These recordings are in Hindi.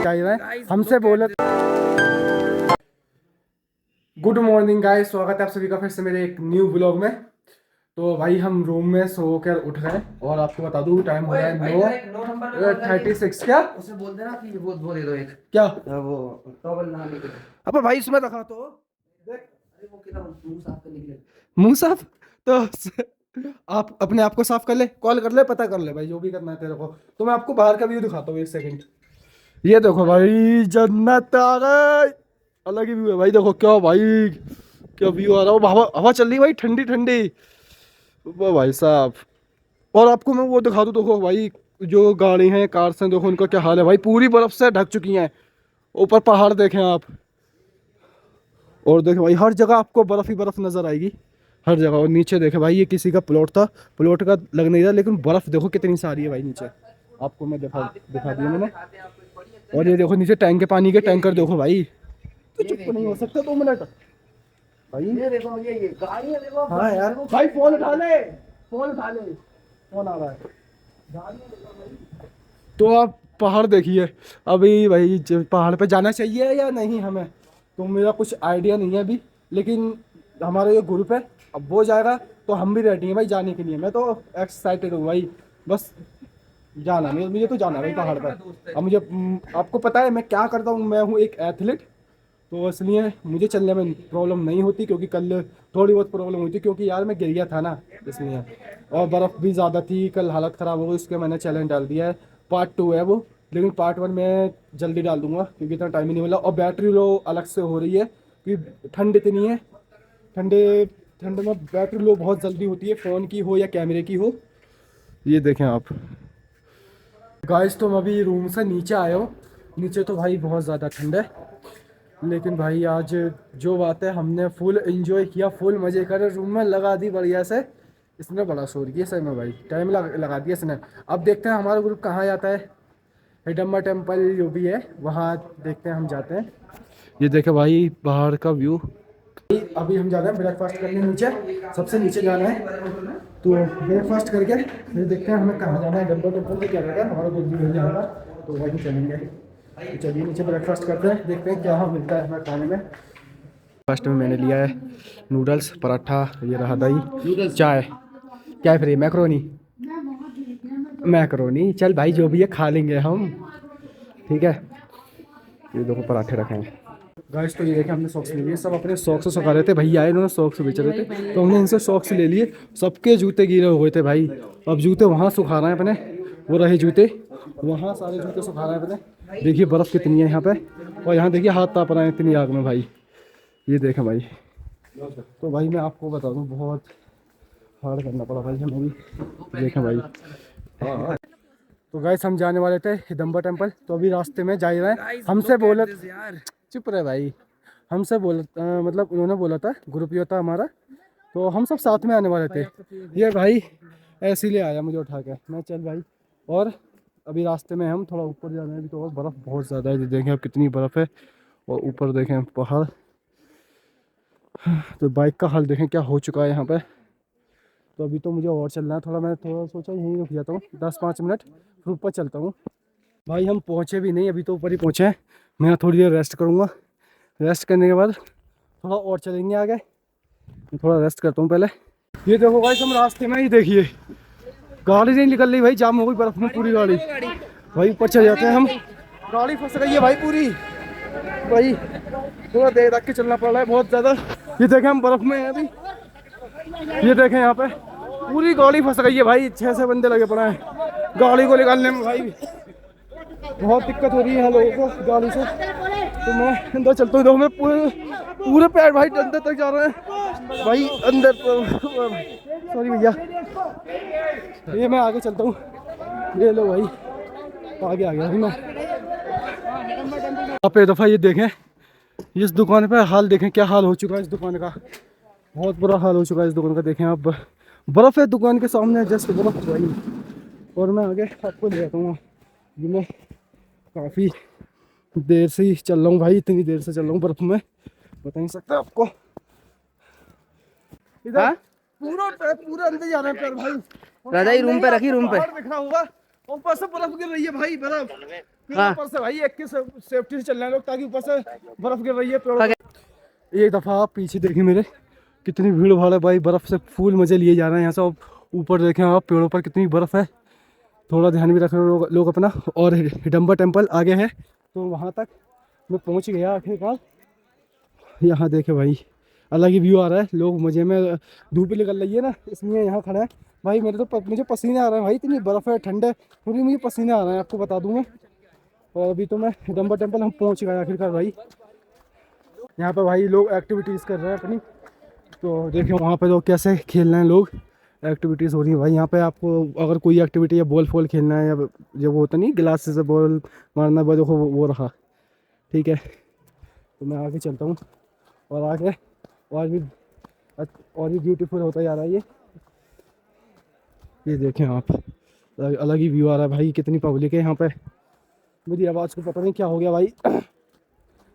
जा रहे हैं, हमसे बोले। गुड मॉर्निंग गाइस, स्वागत है आप सभी का फिर से मेरे एक न्यू ब्लॉग में। तो भाई हम रूम में सो कर उठ गए और आपको बता दूं टाइम हो रहा है 9:36। क्या उसे बोल देना कि वो दे दो एक क्या वो टॉवल नहाने के लिए। अब भाई इसमें रखा तो देख, अरे वो कितना मुंह साफ करने के लिए। मुंह साफ तो आप अपने आप को साफ कर ले, कॉल कर ले, पता कर ले भाई जो भी करना है तेरे को। तो मैं आपको बाहर का व्यू दिखाता हूँ, एक सेकंड। ये देखो भाई, जन्नत आ गई, अलग ही व्यू है भाई। देखो क्या भाई, क्या व्यू आ रहा है। हवा हवा चल रही है भाई, ठंडी ठंडी वो भाई साहब। और आपको मैं वो दिखा दूँ, देखो भाई जो गाड़ी हैं, कार हैं, देखो उनका क्या हाल है भाई, पूरी बर्फ से ढक चुकी हैं। ऊपर पहाड़ देखें आप, और देखो भाई हर जगह आपको बर्फ ही बर्फ नजर आएगी, हर जगह। और नीचे देखे भाई, ये किसी का प्लॉट था, प्लॉट का लग नहीं रहा, लेकिन बर्फ देखो कितनी सारी है भाई नीचे। आपको मैं दिखा दिया मैंने। और ये देखो नीचे टैंक के पानी के टैंकर देखो भाई। तो चुप तो नहीं हो सकता 2 मिनट भाई। ये देखो ये गाड़ी है देखो। हाँ यार भाई, फोन उठा ले, फोन उठा ले, फोन आ रहा है। तो आप पहाड़ देखिए अभी भाई, पहाड़ पे जाना चाहिए या नहीं हमें, तो मेरा कुछ आइडिया नहीं है अभी। लेकिन हमारा ये ग्रुप है, अब वो जाएगा तो हम भी रेडी हैं भाई जाने के लिए। मैं तो एक्साइटेड हूँ भाई, बस जाना, मुझे तो जाना है भाई पहाड़ पर। अब मुझे आपको पता है मैं क्या करता हूँ, मैं हूँ एक एथलीट, तो इसलिए मुझे चलने में प्रॉब्लम नहीं होती। क्योंकि कल थोड़ी बहुत प्रॉब्लम हुई थी, क्योंकि यार मैं गिर गया था ना, इसलिए। और बर्फ़ भी ज़्यादा थी, कल हालत ख़राब हो गई, इसके मैंने चैलेंज डाल दिया है। पार्ट 2 है वो, लेकिन पार्ट 1 मैं जल्दी डाल दूंगा क्योंकि इतना टाइम ही नहीं मिला। और बैटरी लो अलग से हो रही है क्योंकि ठंड इतनी है, ठंड में बैटरी लो बहुत जल्दी होती है, फ़ोन की हो या कैमरे की हो। ये देखें आप गाइस, तो मैं अभी रूम से नीचे आया हूँ। नीचे तो भाई बहुत ज़्यादा ठंड है, लेकिन भाई आज जो बात है, हमने फुल एंजॉय किया, फुल मज़े करे, रूम में लगा दी बढ़िया से। इसने बड़ा शोर किया सही में भाई, टाइम लगा दिया इसने। अब देखते हैं हमारा ग्रुप कहाँ जाता है, हिडम्बा टेम्पल जो भी है वहाँ देखते हैं, हम जाते हैं। ये देखे भाई बाहर का व्यू। अभी हम जा रहे हैं ब्रेकफास्ट करने नीचे, सबसे नीचे जाना है। तो ब्रेकफास्ट करके फिर देखते हैं हमें कहाँ जाना है। हिडम्बा टेम्पल से क्या रहता है, हमारा ग्रुप भी हो जाएगा तो वहीं चलेंगे। तो चलिए नीचे ब्रेकफास्ट करते हैं, देखते हैं क्या मिलता है हमें खाने में। फर्स्ट में मैंने लिया है नूडल्स, पराठा, ये रहा दही, चाय। क्या है फिर ये मैक्रोनी, मैक्रोनी चल भाई जो भी है खा लेंगे हम, ठीक है। ये देखो पराठे रखे हैं गाइस। तो ये देखें हमने सॉक्स ले लिए, सब अपने सॉक्स सुखा रहे थे, भैया आए इन्होंने सॉक्स बेच रहे थे, तो हमने इनसे सॉक्स ले लिए। सबके जूते गीले हो गए थे भाई, अब जूते वहाँ सुखा रहे हैं अपने, वो रहे जूते वहाँ, सारे जूते सुखा रहे हैं अपने। देखिए बर्फ़ कितनी है यहाँ पे, और यहाँ देखिए हाथ ताप रहे हैं इतनी आग में भाई। ये देखें भाई, तो भाई मैं आपको बता दूँ बहुत हार्ड करना पड़ा भाई हमें भी। देखें भाई, तो गाइस हम जाने वाले थे हिडम्बा टेम्पल, तो अभी रास्ते में जा ही रहे हैं। हमसे बोला, चुप रहे भाई, हमसे बोला मतलब उन्होंने बोला था, ग्रुप ये था हमारा, तो हम सब साथ में आने वाले थे। ये भाई ऐसे लिए आया मुझे उठा के, मैं चल भाई। और अभी रास्ते में हम थोड़ा ऊपर जा रहे हैं अभी, तो और बर्फ़ बहुत ज़्यादा है, देखें अब कितनी बर्फ़ है। और ऊपर देखें पहाड़, तो बाइक का हाल देखें क्या हो चुका है यहाँ पे। तो अभी तो मुझे और चलना है थोड़ा, मैं थोड़ा सोचा यहीं रुक जाता हूँ 10-5 मिनट, फिर ऊपर चलता हूँ। भाई हम पहुँचे भी नहीं, अभी तो ऊपर ही पहुँचे हैं। मैं थोड़ी देर रेस्ट करूँगा, रेस्ट करने के बाद थोड़ा और चलेंगे आगे। मैं थोड़ा रेस्ट करता हूँ पहले। ये देखो भाई हम रास्ते में ही देखिए, गाड़ी नहीं निकल रही भाई, जाम हो गई बर्फ़ में पूरी गाड़ी। भाई ऊपर चले जाते हैं हम, गाड़ी फंस गई है भाई पूरी भाई, थोड़ा देर रख के चलना पड़ रहा है बहुत ज़्यादा। ये देखें हम बर्फ़ में हैं अभी, ये देखें यहाँ पे पूरी गाड़ी फंस गई है भाई, 6 बंदे लगे पड़े हैं गाड़ी को निकालने में भाई, बहुत दिक्कत हो रही है यहाँ लोगों को गाड़ी से। तो मैं अंदर चलता हूँ, मैं पूरे पैर भाई अंदर तक जा रहे हैं भाई, अंदर सॉरी भैया, ये मैं आगे चलता हूँ। ये लो भाई आगे आ गया मैं। आप एक दफ़ा ये देखें, इस दुकान पे हाल देखें क्या हाल हो चुका है इस दुकान का, बहुत बुरा हाल हो चुका है इस दुकान का। देखें आप, बर्फ़ है दुकान के सामने, जस्ट बर्फ़ भाई। और मैं आगे आपको ले जाता हूँ, मैं काफ़ी देर से ही चल रहा हूँ भाई, इतनी देर से चल रहा हूँ बर्फ़ में, बता नहीं सकता आपको। इधर पूरा अंदर जा रहे हैं भाई, राजा ही रूम पे रखी, रूम पे दिख रहा होगा, ऊपर से बर्फ़ गिर रही है भाई, बर्फ़ हाँ। ऊपर से भाई एक की सेफ्टी से चल रहे हैं लोग, ताकि ऊपर से बर्फ गिर रही है पेड़ों पर। एक दफा आप पीछे देखिए मेरे, कितनी भीड़ भाड़ है भाई, बर्फ से फुल मजे लिए जा रहे हैं यहाँ से। अब ऊपर देखें आप पेड़ों पर कितनी बर्फ है, थोड़ा ध्यान भी रख रहे लोग अपना। और हिडम्बा टेम्पल आगे है, तो वहाँ तक मैं पहुँच गया आखिरकार। यहाँ देखे भाई अलग ही व्यू आ रहा है, लोग मजे में, धूप निकल रही है ना इसलिए यहाँ खड़ा है भाई। मेरे तो मुझे पसीने आ रहे हैं भाई, इतनी बर्फ़ है, ठंड है, पूरी मुझे पसीने आ रहे हैं, आपको बता दूँ मैं। और अभी तो मैं हिडम्बा टेम्पल हम पहुँच गए आखिरकार भाई। यहाँ पर भाई लोग एक्टिविटीज़ कर रहे हैं अपनी, तो देखिए वहाँ पे लोग कैसे खेल रहे हैं, लोग एक्टिविटीज़ हो रही है भाई यहाँ पे। आपको अगर कोई एक्टिविटी या बॉल फॉल खेलना है, या जो वो होता नहीं गिलास से बॉल मारना है, देखो वो रहा, ठीक है। तो मैं आगे चलता हूँ, और आगे और भी ब्यूटीफुल होता जा रहा है ये देखें आप, अलग ही व्यू आ रहा है भाई। कितनी पब्लिक है यहाँ पे, मेरी आवाज़ को पता नहीं क्या हो गया भाई।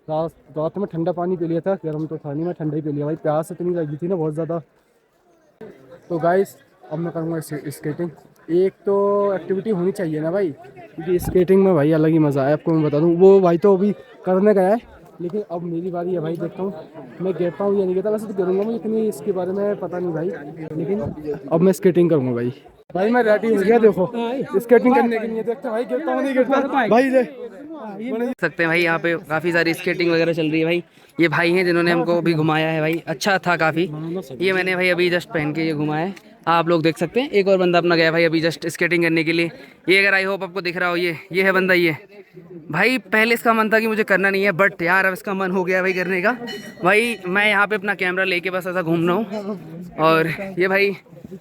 रात में ठंडा पानी पी लिया था, गर्म तो था नहीं, मैं ठंडा ही पी लिया भाई, प्यास इतनी लगी थी ना बहुत ज़्यादा। तो गाइस अब मैं करूँगा स्केटिंग। एक तो एक्टिविटी होनी चाहिए ना भाई, क्योंकि स्केटिंग में भाई अलग ही मज़ा है, आपको मैं बता दूँ। वो भाई तो अभी करने गया है, लेकिन अब मेरी बारी है भाई, देखता हूँ मैं गिरता हूँ या नहीं गिरता। वैसे तो गिरूंगा, मुझे इतनी इसके बारे में पता नहीं भाई, लेकिन अब मैं स्केटिंग करूँगा भाई। भाई मैं रेडी हो गया, देखो स्केटिंग करने के लिए, देखते भाई गिरता हूँ नहीं गिरता भाई। देख सकते हैं भाई यहाँ पे काफ़ी सारी स्केटिंग वगैरह चल रही है भाई। ये भाई हैं जिन्होंने हमको अभी घुमाया है भाई, अच्छा था काफ़ी। ये मैंने भाई अभी जस्ट पहन के ये घुमाया है, आप लोग देख सकते हैं। एक और बंदा अपना गया भाई अभी जस्ट स्केटिंग करने के लिए, ये अगर आई होप आपको दिख रहा हो, ये है बंदा। ये भाई पहले इसका मन था कि मुझे करना नहीं है, बट यार अब इसका मन हो गया भाई करने का। भाई मैं यहाँ पे अपना कैमरा लेके बस ऐसा घूम रहा हूँ, और ये भाई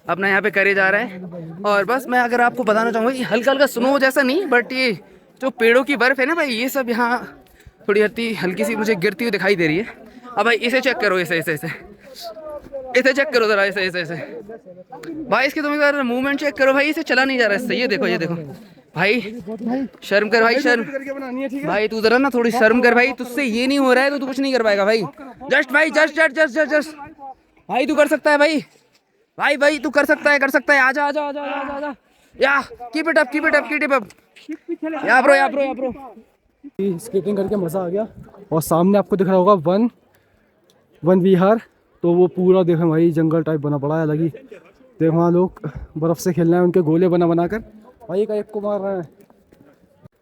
अपना यहाँ पे करे जा रहा है। और बस मैं अगर आपको बताना चाहूँगा कि हल्का हल्का स्नो जैसा नहीं, बट ये जो पेड़ों की बर्फ़ है ना भाई, ये सब यहाँ थोड़ी हल्की सी मुझे गिरती हुई दिखाई दे रही है। अब भाई इसे चेक करो, इसे चेक करो ज़रा, ऐसे भाई इसकी तुम एक बार मूवमेंट चेक करो भाई, इसे चला नहीं जा रहा इससे। ये देखो भाई, शर्म कर भाई, शर्म भाई, तू जरा ना थोड़ी शर्म कर भाई, तुझसे ये नहीं हो रहा है तो तू कुछ नहीं कर पाएगा भाई। जस्ट भाई जस्ट भाई तू कर सकता है भाई, भाई तू कर सकता है, आजा या कीप इट अप या ब्रो। स्केटिंग करके मज़ा आ गया। और सामने आपको दिख रहा होगा वन विहार, तो वो पूरा देखो भाई जंगल टाइप बना पड़ा है अलग ही। देखो वहाँ लोग बर्फ़ से खेल रहे हैं, उनके गोले बना कर भाई का एक को मार रहे हैं।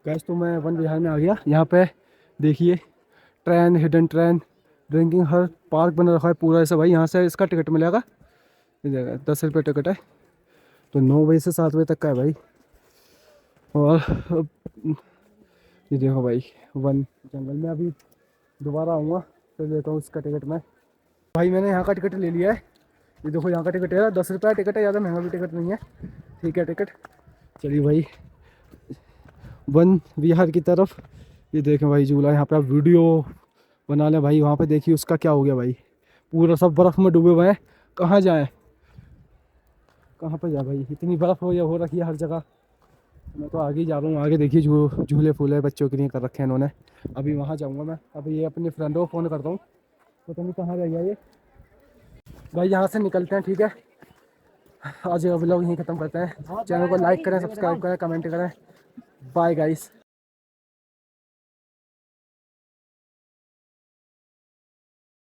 गैस तो मैं वन विहार में आ गया। यहाँ पे देखिए ट्रेन, हिडन ट्रेन, ड्रिंकिंग हर पार्क बना रखा है पूरा ऐसा भाई। यहाँ से इसका टिकट मिलेगा, 10 रुपये टिकट है, तो 9 बजे से 7 बजे तक का है भाई। और ये देखो भाई वन जंगल में अभी दोबारा आऊँगा तो लेता हूँ इसका टिकट मैं। भाई मैंने यहाँ का टिकट ले लिया है, ये देखो यहाँ का टिकट है 10 रुपये टिकट है, ज़्यादा महंगा भी टिकट नहीं है, ठीक है टिकट। चलिए भाई वन विहार की तरफ। ये देखें भाई झूला, यहाँ पे आप वीडियो बना लें भाई। वहाँ पे देखिए उसका क्या हो गया भाई, पूरा सब बर्फ़ में डूबे हुए हैं, कहाँ जाएँ, कहाँ पर जाए भाई, इतनी बर्फ़ हो रखी है हर जगह। मैं तो आगे ही जा रहा हूँ, आगे देखिए झूले फूले बच्चों के लिए कर रखे हैं इन्होंने, अभी वहाँ जाऊँगा मैं। अभी ये अपने फ्रेंडों को फ़ोन करता हूँ, पता नहीं कहाँ रह गया ये भाई। यहाँ से निकलते हैं, ठीक है। आज व्लॉग यहीं ख़त्म करते हैं। चैनल को लाइक करें, सब्सक्राइब करें, कमेंट करें। Bye guys.